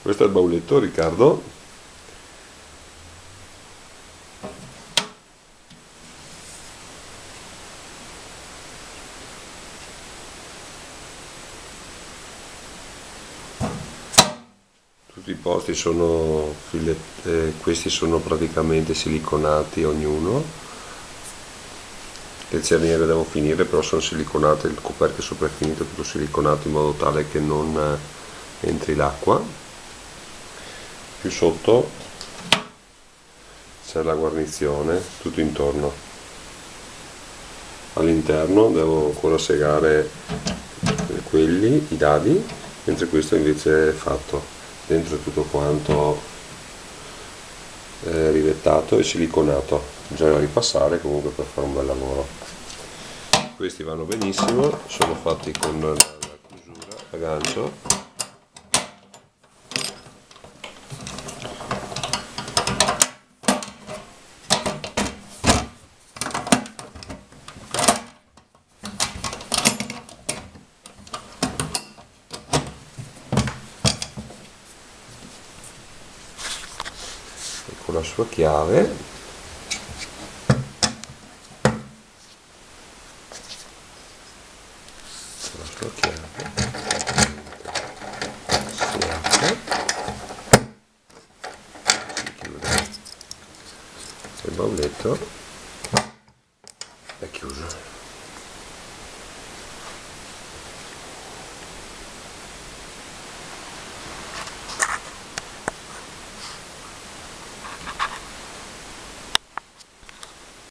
Questo è il bauletto, Riccardo. Tutti i posti sono questi sono praticamente siliconati ognuno. Le cerniere devo finire, però sono siliconate, il coperchio sopra è finito, tutto siliconato in modo tale che non entri l'acqua. Più sotto c'è la guarnizione, tutto intorno. All'interno devo ancora segare quelli, i dadi, mentre questo invece è fatto. Dentro è tutto quanto rivettato e siliconato, bisogna ripassare comunque per fare un bel lavoro. Questi vanno benissimo, sono fatti con la chiusura a gancio. Con la sua chiave, si apre, si chiude, il bauletto è chiuso.